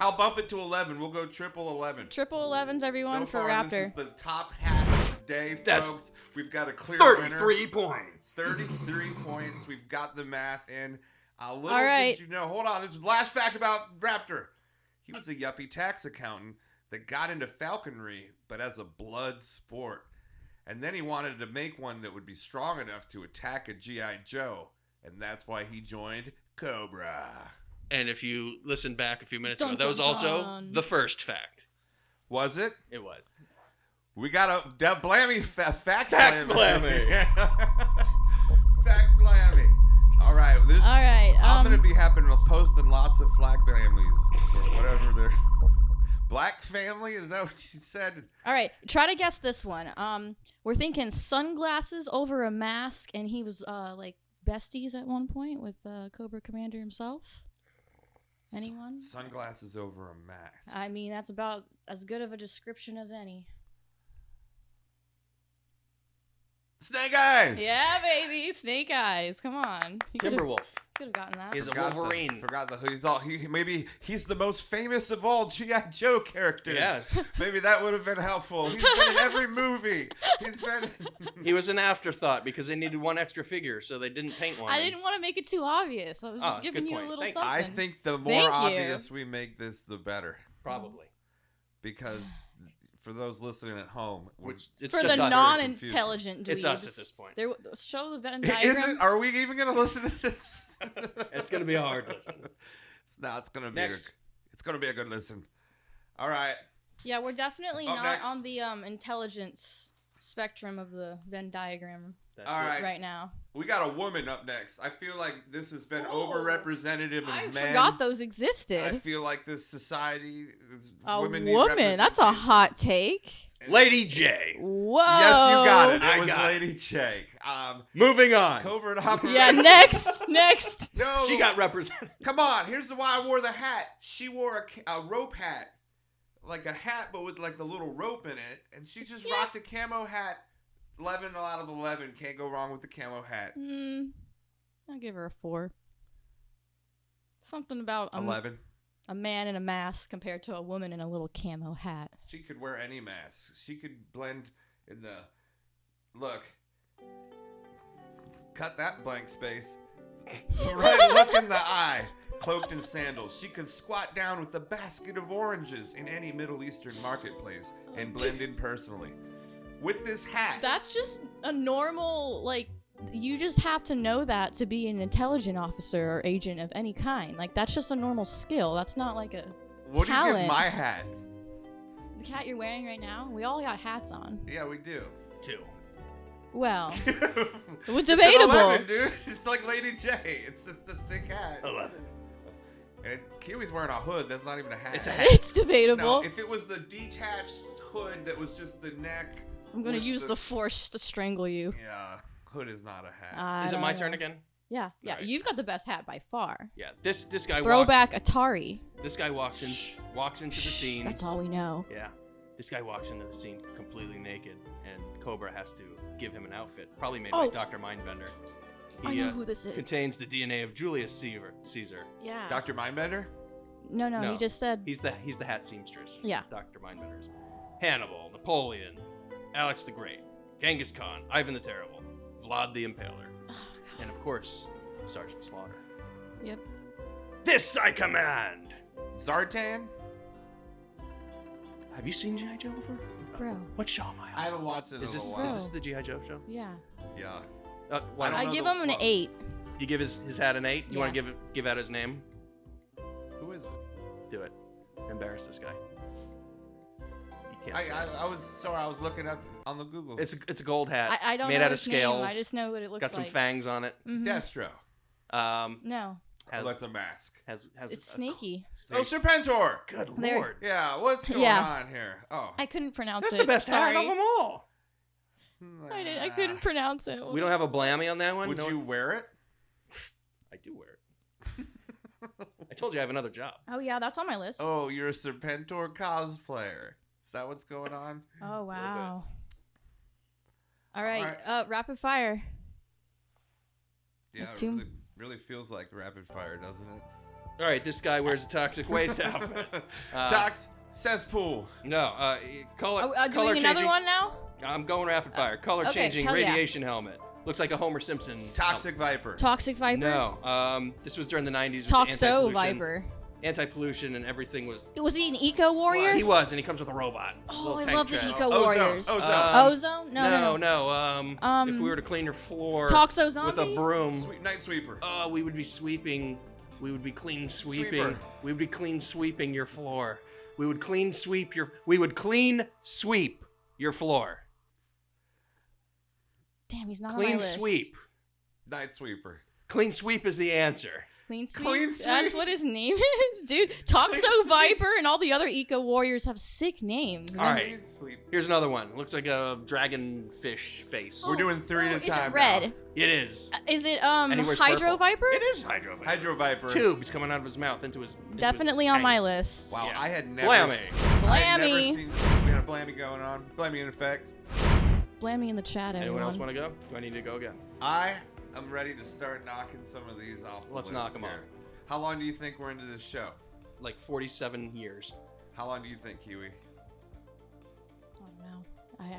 I'll bump it to 11. We'll go triple 11. Triple 11s, everyone, So for far, Raptor. This is the top hat of the day, That's folks. We've got a clear winner. 33 points. 33 points. We've got the math in. Little All right. did you know. Hold on. This is the last fact about Raptor. He was a yuppie tax accountant that got into falconry, but as a blood sport. And then he wanted to make one that would be strong enough to attack a G.I. Joe. And that's why he joined Cobra. And if you listen back a few minutes Dun, ago, that was dun, also dun. the first fact. Was it? It was. We got a blammy fact Fact blammy. Fact blammy. All right. All right. I'm going to be posting lots of flag families or whatever they're... Black family? Is that what she said? All right. Try to guess this one. We're thinking sunglasses over a mask, and he was like besties at one point with Cobra Commander himself. Anyone? Sunglasses over a mask. I mean, that's about as good of a description as any. Snake Eyes! Yeah, baby. Snake Eyes. Come on. You could Timberwolf. have gotten that. He's a Forgot Wolverine. Forgot the he's the most famous of all G.I. Joe characters. Yes. Maybe that would have been helpful. He's been in every movie. He's been... He was an afterthought because they needed one extra figure, so they didn't paint one. I didn't want to make it too obvious. I was just Oh, giving good you a point. little Thank you. something. I think the more Thank you. obvious we make this, the better. Probably. because for those listening at home, Which it's For just the us. non-intelligent dweebs. It's us at this point. Show the Venn is diagram. it? Are we even going to listen to this? It's gonna be a hard listen. No, it's going to be Next. it's going to be a good listen. All right. Yeah, we're definitely Up not next. on the intelligence spectrum of the Venn diagram That's All it. right. right now. We got a woman up next. I feel like this has been overrepresentative of I men. forgot those I existed. feel like this society is A women need woman. That's a representation. hot take. Lady J. Whoa. Yes, you got it. It I was got Lady J. Moving on. Covert operation. Yeah, next. No. She got represented. Come on. Here's why I wore the hat. She wore a rope hat. Like a hat, but with like the little rope in it. And she just rocked a camo hat. 11 out of 11. Can't go wrong with the camo hat. I'll give her a 4. Something about 11. a man in a mask compared to a woman in a little camo hat. She could wear any mask. She could blend in the... Look. Cut that blank space. Right look in the eye. Cloaked in sandals. She could squat down with a basket of oranges in any Middle Eastern marketplace and blend in personally. With this hat. That's just a normal, like, you just have to know that to be an intelligent officer or agent of any kind. Like, that's just a normal skill. That's not like a What do you talent. give my hat? The hat you're wearing right now, we all got hats on. Yeah, we do. 2. Well, It's an debatable. 11, dude. It's like Lady J. It's just a sick hat. 11. And Kiwi's wearing a hood. That's not even a hat. It's a hat. It's No, debatable. if it was the detached hood that was just the neck. I'm gonna with use the force to strangle you. Yeah, hood is not a hat. I Is it don't my know. turn again? Yeah. Alright. You've got the best hat by far. Yeah. This guy Throwback Atari. This guy walks into the scene. That's all we know. Yeah. This guy walks into the scene completely naked, and Cobra has to give him an outfit, probably made by Dr. Mindbender. I know who this is. Contains the DNA of Julius Caesar. Yeah. Dr. Mindbender? No, No. he just said. He's the hat seamstress. Yeah. Dr. Mindbender's. Hannibal, Napoleon, Alex the Great, Genghis Khan, Ivan the Terrible, Vlad the Impaler, and of course, Sergeant Slaughter. Yep. This I command! Zartan? Have you seen G.I. Joe before? Bro. What show am I I on? haven't watched it Is in this a while. is this the G.I. Joe show? Yeah. Yeah. Why I not? I know give the him an quote. 8. You give his hat an 8? You want Yeah. to give out his name? Who is it? Do it. Embarrass this guy. You can't I say it. was sorry. I was looking up on the Google. It's a gold hat. I don't made know out of his scales. name. I just know what it looks Got some like. fangs on it. Mhm. Destro. No. Has, Oh, that's a mask. has It's a sneaky. Oh, face. Serpentor. Good There- lord. Yeah, what's going Yeah. on here? Oh. I couldn't pronounce That's it. the best hat Sorry. of them all. I couldn't pronounce it. We don't have a blammy on that one? Would No- you wear it? I do wear it. I told you I have another job. Oh yeah, that's on my list. Oh, you're a Serpentor cosplayer. Is that what's going on? Oh wow. All right. All Rapid fire. Yeah, it Two- really feels like rapid fire, doesn't it? All right, this guy wears a toxic waste outfit. Tox cesspool. No, color Are we color doing another changing. one now? I'm going rapid fire. Color okay, changing hell yeah. radiation helmet. Looks like a Homer Simpson. Toxic Viper. Toxic Viper. No, this was during the 90s. with Toxo anti-pollution. Viper. Anti-pollution and everything was. Was he an eco warrior? He was, and he comes with a robot. Oh, Little I tank love the tread. eco Ozone. warriors. Ozone. Ozone? No. If we were to clean your floor Toxo with zombie? a broom, Night Sweeper. we would be sweeping. We would be clean sweeping. Sweeper. We would be clean sweeping your floor. We would clean sweep your. We would clean sweep your floor. Damn, he's not on my Clean list. sweep. Night Sweeper. Clean sweep is the answer. Clean sweep. Clean sweep. That's what his name is, dude. Toxo Viper and all the other eco warriors have sick names. All right. Night Sweep. Here's another one. Looks like a dragonfish face. We're doing 3 at a Is time. it red? now. It is. Is it And he wears Hydro purple. Viper? It is Hydro Viper. Hydro Viper. Tubes coming out of his mouth into his. Definitely on my list. Wow, Yeah. I had never. Blammy. I had never Blammy. seen. We had a Blammy going on. Blammy in effect. Blammy in the chat, everyone. Anyone else want to go? Do I need to go again? I am ready to start knocking some of these off. The Let's list knock 'em here. off. How long do you think we're into this show? Like 47 years. How long do you think, Kiwi? I don't know.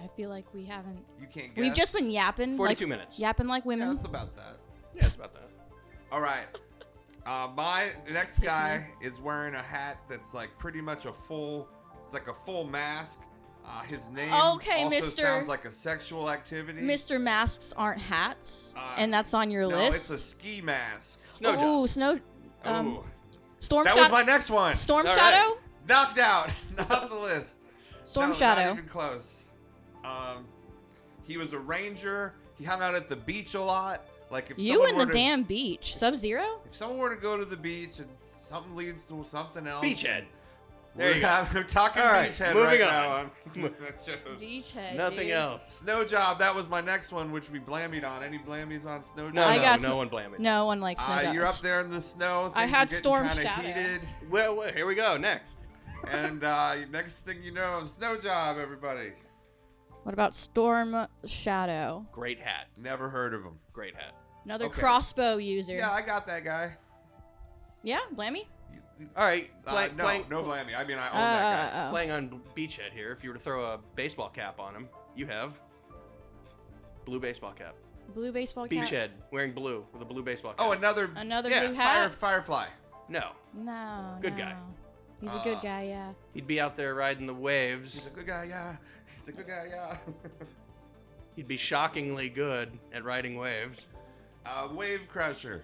I feel like we haven't. You can't guess. We've just been yapping. 42 like, minutes. Yapping like Yeah, women. it's about that. Yeah, it's about that. All right. My next guy is wearing a hat that's like pretty much a full. It's like a full mask. His name Okay, also Mr. sounds like a sexual activity. Mr. Masks aren't hats, and that's on your no, list. it's a ski mask. Snow job. Ooh, snow. Ooh. Storm That Shadow. was my next one. Storm All Shadow. right. Knocked out. Not off the list. Storm No, Shadow. Not even close. He was a ranger. He hung out at the beach a lot. Like if You someone in were the to- damn beach. Sub-Zero? If someone were to go to the beach and something leads to something else. Beachhead. There We're, you go. we're talking All right, beachhead moving right on. now. Beachhead. Nothing dude. else. Snow job. That was my next one, which we blammied on. Any blammies on snow job? No, I got no some- one blame it. No one likes snow You're up jobs. there in the snow. I things had are getting Storm kinda Shadow. heated. Well, here we go. Next. And next thing you know, snow job, everybody. What about Storm Shadow? Great hat. Never heard of him. Great hat. Another Okay. crossbow user. Yeah, I got that guy. Yeah, Blammy? All right. No blammy. I mean, I own that guy. Playing on Beachhead here, if you were to throw a baseball cap on him, you have blue baseball cap. Blue baseball cap. Beachhead wearing blue with a blue baseball cap. Oh, another Yeah, blue hat? Firefly. No, No. Good no. guy. He's a good guy, yeah. he'd be out there riding the waves. He's a good guy, yeah. He's a good guy, yeah. He'd be shockingly good at riding waves. Wave Crusher.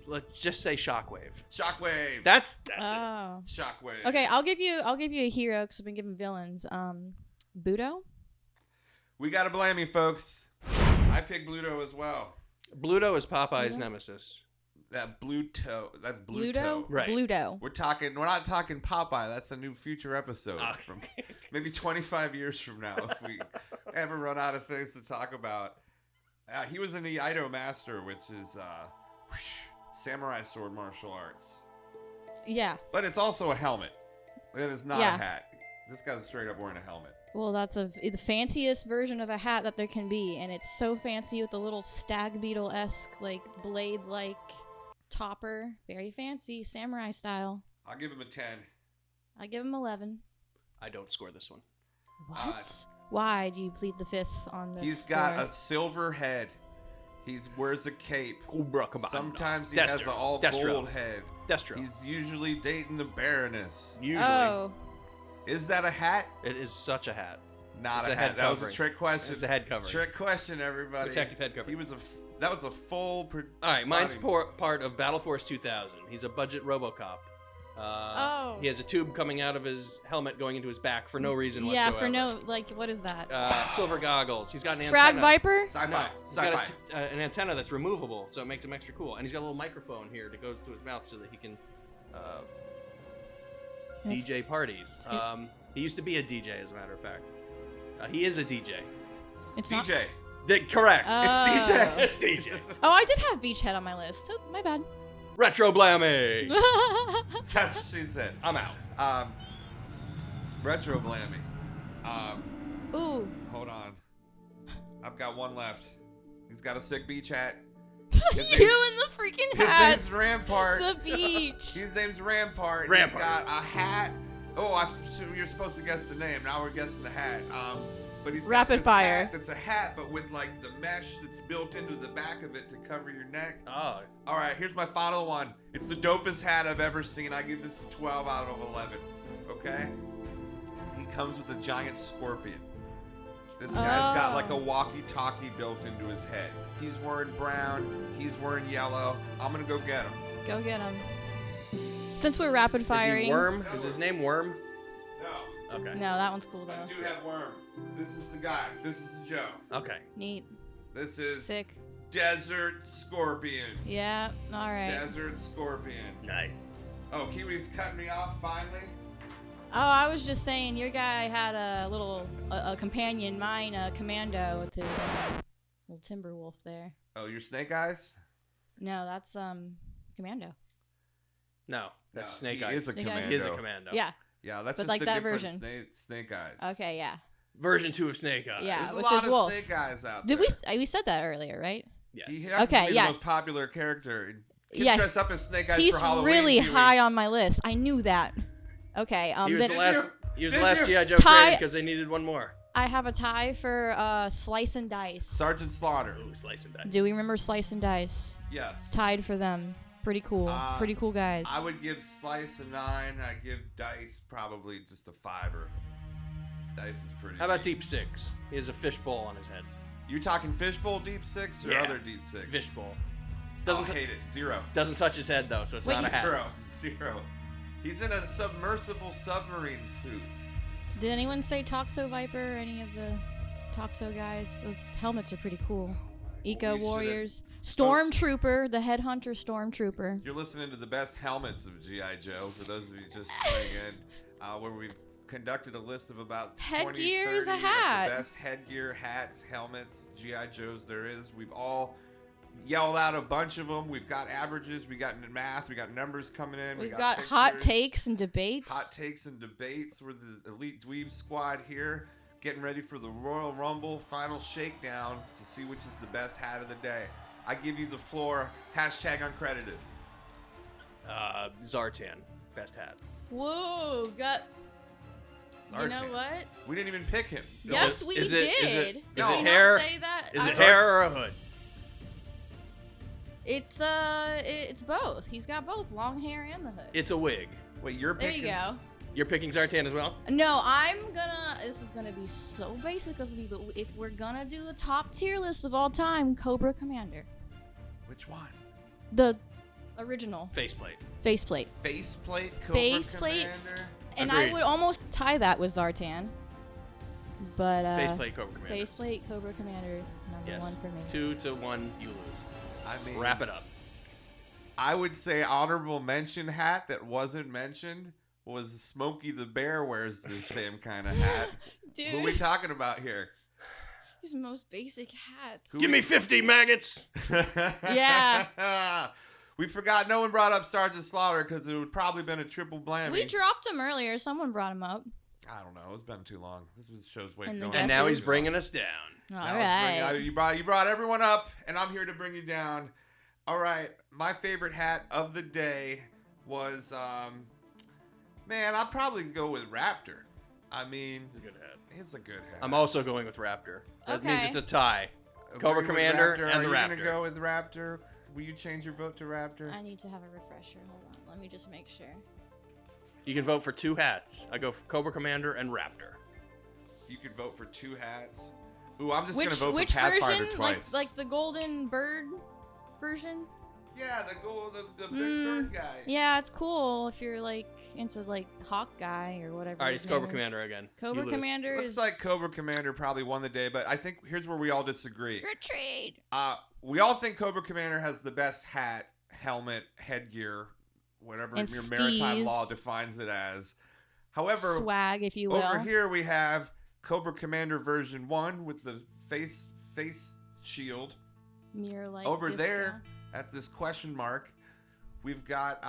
Let's just say Shockwave. Shockwave. That's it. Oh. Shockwave. Okay, I'll give you a hero because I've been giving villains. Budo? We gotta blame you, folks. I picked Bluto as well. Bluto is Popeye's Bluto? nemesis. That Bluto. That's Bluto. Bluto? Right. Bluto. We're not talking Popeye. That's a new future episode Ah. from maybe 25 years from now if we ever run out of things to talk about. He was an G.I.Joe master, which is samurai sword martial arts. Yeah. But it's also a helmet. It is not Yeah. a hat. This guy's straight up wearing a helmet. Well, that's the fanciest version of a hat that there can be, and it's so fancy with the little stag beetle-esque, like, blade-like topper. Very fancy, samurai style. I'll give him a 10. I give him 11. I don't score this one. What? Why do you plead the fifth on this? He's got a silver head. He wears a cape. Cobra Commander. Sometimes he has an all Destro. gold head. Destro. He's usually dating the Baroness. Usually. Oh. Is that a hat? It is such a hat. Not It's a a hat. head That was covering. a trick question. It's a head covering. Trick question, everybody. Protective head covering. That was a full. All right, mine's body. part of Battle Force 2000. He's a budget RoboCop. Oh. He has a tube coming out of his helmet going into his back for no reason Yeah, whatsoever. for no, like, what is that? Silver goggles. He's got an Frag antenna. Viper? Sci-fi. No, he's Sci-fi. got an antenna that's removable, so it makes him extra cool. And he's got a little microphone here that goes to his mouth so that he can DJ parties. He used to be a DJ, as a matter of fact. He is a DJ. It's not. DJ. Correct. Oh. It's DJ. It's DJ. Oh, I did have Beachhead on my list. Oh, my bad. Retro Blammy. That's what she said. I'm out. Retro Blammy. Ooh. Hold on. I've got one left. He's got a sick beach hat. You in the freaking His hat. name's Rampart. The beach. His name's Rampart. Rampart. He's got a hat. Oh, you're supposed to guess the name. Now we're guessing the hat. But he's got Rapid this fire. hat that's a hat, but with like the mesh that's built into the back of it to cover your neck. Oh. All right, here's my final one. It's the dopest hat I've ever seen. I give this a 12 out of 11. Okay? He comes with a giant scorpion. This guy's got like a walkie-talkie built into his head. He's wearing brown. He's wearing yellow. I'm gonna go get him. Go get him. Since we're rapid firing. Is he Worm? Is his name Worm? No. Okay. No, that one's cool I though. do have Worm. This is the guy. This is Joe. Okay. Neat. This is Sick. Desert Scorpion. Yeah. All right. Desert Scorpion. Nice. Oh, Kiwi's cutting me off finally. Oh, I was just saying, your guy had a little a companion, mine, a commando with his little timber wolf there. Oh, your Snake Eyes? No, that's commando. No, that's No, Snake he Eyes. is a Snake Eyes. commando. He is a commando. Yeah. Yeah, that's But just like a that different version. Snake Eyes. Okay. Yeah. Version 2 of Snake Eyes. Yeah. There's a with lot his of wolf. Snake Eyes out Did there. we said that earlier, right? Yes. He happens Okay, to be yeah. the most popular character. Kids Yeah. dress up as Snake Eyes He's for Halloween. really Kiwi. high on my list. I knew that. Okay. He was then the last. you? He was Did the last you? G.I. Joe Ty- created because they needed one more. I have a tie for Slice and Dice. Sergeant Slaughter. Ooh, slice and dice. Do we remember Slice and Dice? Yes. Tied for them. Pretty cool. Pretty cool guys. I would give Slice a 9. I'd give Dice probably just a 5. Dice is pretty. How about Deep Six? He has a fishbowl on his head. You talking fishbowl Deep Six or other Deep Six? Fishbowl. Doesn't hate it. 0. Doesn't touch his head though, so it's not a hat. 0. He's in a submersible submarine suit. Did anyone say Toxo Viper or any of the Toxo guys? Those helmets are pretty cool. Eco Warriors. Stormtrooper, the Headhunter Stormtrooper. You're listening to the best helmets of G.I. Joe, for those of you just tuning in, where we've conducted a list of about 20, Headgear is 30 a hat. of the best headgear, hats, helmets, G.I. Joes there is. We've all yelled out a bunch of them. We've got averages, we got math, we got numbers coming in. We've got hot pictures, takes and debates. Hot takes and debates. We're the Elite Dweeb squad here, getting ready for the Royal Rumble final shakedown to see which is the best hat of the day. I give you the floor. #uncredited. Zartan, best hat. Whoa, got. You know Zartan. what? We didn't even pick him. Yes, we did. Is Did it we hair? not say that? Is it hair or a hood? It's both. He's got both long hair and the hood. It's a wig. Wait, your There pick you is... go. You're picking Zartan as well? No, this is gonna be so basic of me, but if we're gonna do a top tier list of all time, Cobra Commander. Which one? The original. Faceplate. Faceplate. Faceplate Cobra Faceplate. Commander? And Agreed. I would almost tie that with Zartan. But Faceplate Cobra Commander. Faceplate Cobra Commander, number 1 for me. 2-1, you lose. I mean, Wrap it up. I would say honorable mention hat that wasn't mentioned was Smokey the Bear wears the same kind of hat. Dude. Who are we talking about here? His most basic hats. Give me 50 maggots! Yeah. We forgot no one brought up Sergeant Slaughter because it would probably been a triple blammy. We dropped him earlier. Someone brought him up. I don't know. It's been too long. This was show's way And the going. guess And now is- he's bringing us down. All Now right. you brought everyone up, and I'm here to bring you down. All right, my favorite hat of the day was, man, I'll probably go with Raptor. I mean, It's a good hat. it's a good hat. I'm also going with Raptor. That means Okay. it's a tie. Agree Cobra with Commander Raptor. and the Are you Raptor. gonna go with Raptor? Will you change your vote to Raptor? I need to have a refresher. Hold on. Let me just make sure. You can vote for 2 hats. I go for Cobra Commander and Raptor. You could vote for 2 hats. Ooh, I'm just Which gonna vote which for Pathfinder version? twice. Like the golden bird version? yeah, the bird guy. Yeah, it's cool if you're like into like Hawkeye or whatever. All right, his it's Cobra name is. Commander again. Cobra You lose. Commander Looks is like Cobra Commander probably won the day, but I think here's where we all disagree. Retreat. We all think Cobra Commander has the best hat, helmet, headgear, whatever And your maritime steez. law defines it as. However, Swag, if you will. over here we have Cobra Commander version 1 with the face shield. Mirror like Over there at this question mark, we've got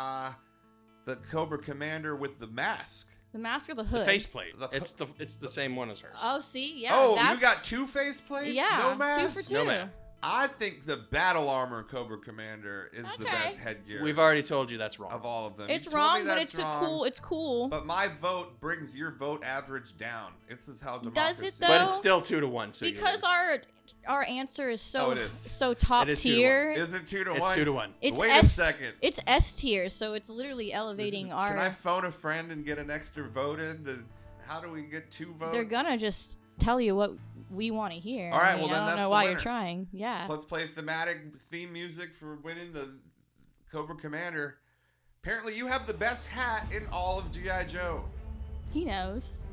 the Cobra Commander with the mask. The mask or the The hood? faceplate. The- It's the same one as hers. Oh, see, yeah. Oh, that's, you got 2 faceplates? Yeah, No mask? 2 for 2. No mask. I think the Battle Armor Cobra Commander is the Okay. best headgear We've already told you that's wrong. of all of them. It's You told me wrong, but that's it's wrong, a cool. It's cool. But my vote brings your vote average down. This is how democracy. Does it, though? But it's still 2-1. So you because lose. our answer is so Oh, it is. so top It is 2 to 1. tier. Is it 2 to 1? It's 2-1. It's Wait S, a second. It's S tier, so it's literally elevating Can our. I phone a friend and get an extra vote in? How do we get 2 votes? They're gonna just tell you what we want to hear. All right, I mean, well, then I don't that's know the why winner. you're trying. Yeah. Let's play theme music for winning the Cobra Commander. Apparently, you have the best hat in all of G.I. Joe. He knows.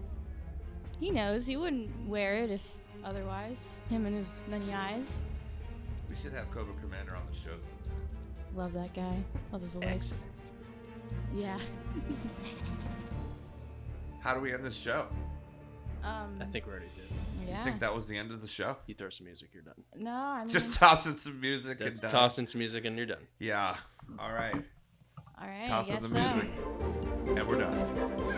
He knows. He wouldn't wear it if otherwise. Him and his many eyes. We should have Cobra Commander on the show sometime. Love that guy. Love his voice. Excellent. Yeah. How do we end this show? I think we already did. Yeah. You think that was the end of the show? You throw some music, you're done. No, I mean. Just tossing some music and done. Toss in some music and you're done. Yeah. All right. All right. Toss I in the guess so. music. And we're done.